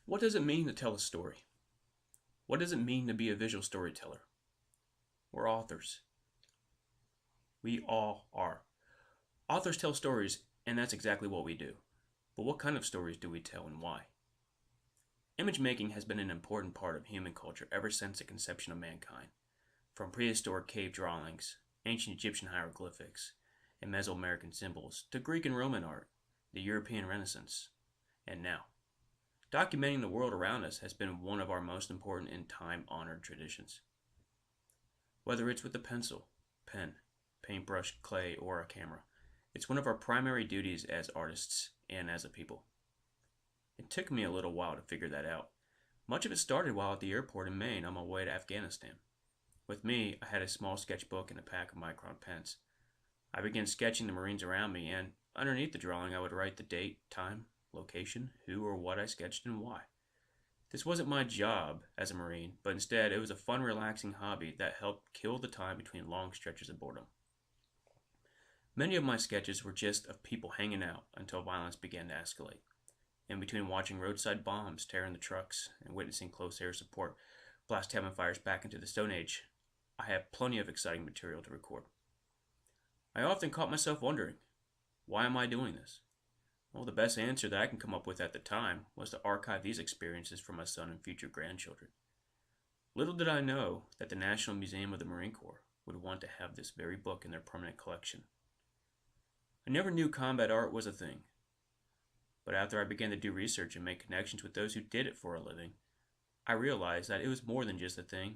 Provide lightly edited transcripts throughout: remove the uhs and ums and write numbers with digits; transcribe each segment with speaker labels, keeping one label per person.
Speaker 1: What does it mean to tell a story? What does it mean to be a visual storyteller? We're authors. We all are. Authors tell stories, and that's exactly what we do. But what kind of stories do we tell and why? Image making has been an important part of human culture ever since the conception of mankind. From prehistoric cave drawings, ancient Egyptian hieroglyphics, and Mesoamerican symbols, to Greek and Roman art, the European Renaissance, and now. Documenting the world around us has been one of our most important and time-honored traditions. Whether it's with a pencil, pen, paintbrush, clay, or a camera, it's one of our primary duties as artists and as a people. It took me a little while to figure that out. Much of it started while at the airport in Maine on my way to Afghanistan. With me, I had a small sketchbook and a pack of micron pens. I began sketching the Marines around me, and underneath the drawing I would write the date, time, location, who or what I sketched, and why. This wasn't my job as a Marine, but instead it was a fun, relaxing hobby that helped kill the time between long stretches of boredom. Many of my sketches were just of people hanging out until violence began to escalate. In between watching roadside bombs tear in the trucks and witnessing close air support blast cabin fires back into the Stone Age, I have plenty of exciting material to record. I often caught myself wondering, why am I doing this? Well, the best answer that I can come up with at the time was to archive these experiences for my son and future grandchildren. Little did I know that the National Museum of the Marine Corps would want to have this very book in their permanent collection. I never knew combat art was a thing, but after I began to do research and make connections with those who did it for a living, I realized that it was more than just a thing.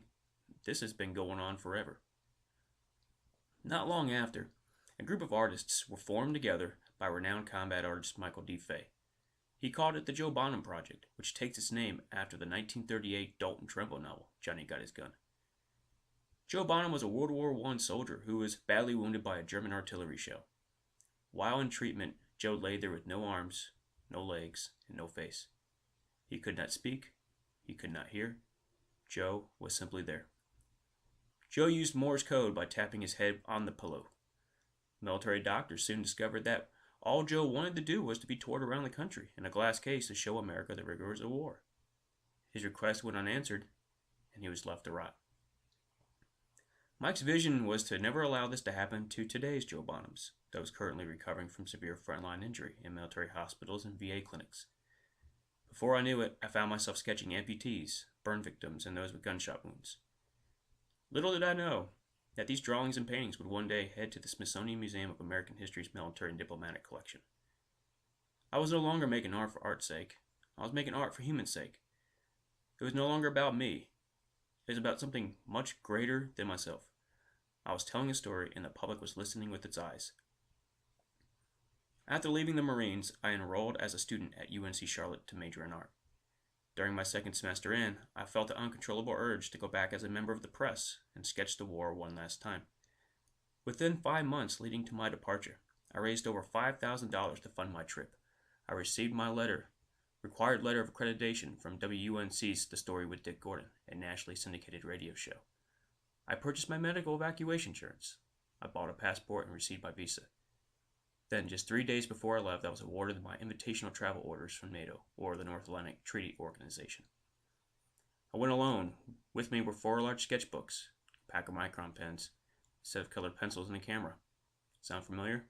Speaker 1: This has been going on forever. Not long after, a group of artists were formed together by renowned combat artist Michael D. Fay. He called it the Joe Bonham Project, which takes its name after the 1938 Dalton Trumbo novel, Johnny Got His Gun. Joe Bonham was a World War I soldier who was badly wounded by a German artillery shell. While in treatment, Joe lay there with no arms, no legs, and no face. He could not speak. He could not hear. Joe was simply there. Joe used Morse code by tapping his head on the pillow. Military doctors soon discovered that all Joe wanted to do was to be toured around the country in a glass case to show America the rigors of war. His request went unanswered, and he was left to rot. Mike's vision was to never allow this to happen to today's Joe Bonhams, those currently recovering from severe frontline injury in military hospitals and VA clinics. Before I knew it, I found myself sketching amputees, burn victims, and those with gunshot wounds. Little did I know that these drawings and paintings would one day head to the Smithsonian Museum of American History's Military and Diplomatic Collection. I was no longer making art for art's sake. I was making art for human's sake. It was no longer about me. It was about something much greater than myself. I was telling a story, and the public was listening with its eyes. After leaving the Marines, I enrolled as a student at UNC Charlotte to major in art. During my second semester in, I felt an uncontrollable urge to go back as a member of the press and sketch the war one last time. Within 5 months leading to my departure, I raised over $5,000 to fund my trip. I received my required letter of accreditation from WUNC's The Story with Dick Gordon, a nationally syndicated radio show. I purchased my medical evacuation insurance. I bought a passport and received my visa. Then, just 3 days before I left, I was awarded my invitational travel orders from NATO, or the North Atlantic Treaty Organization. I went alone. With me were 4 large sketchbooks, a pack of micron pens, a set of colored pencils, and a camera. Sound familiar?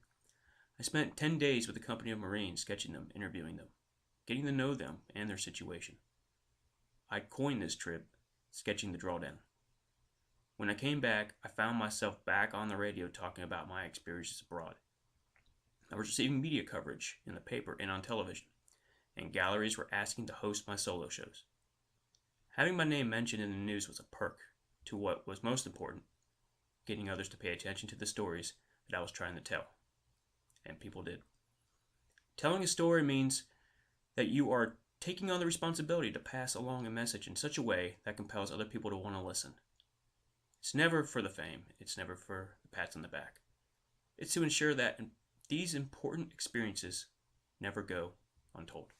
Speaker 1: I spent 10 days with a company of Marines sketching them, interviewing them, getting to know them and their situation. I coined this trip, sketching the drawdown. When I came back, I found myself back on the radio talking about my experiences abroad. I was receiving media coverage in the paper and on television, and galleries were asking to host my solo shows. Having my name mentioned in the news was a perk to what was most important, getting others to pay attention to the stories that I was trying to tell. And people did. Telling a story means that you are taking on the responsibility to pass along a message in such a way that compels other people to want to listen. It's never for the fame. It's never for the pats on the back. It's to ensure that these important experiences never go untold.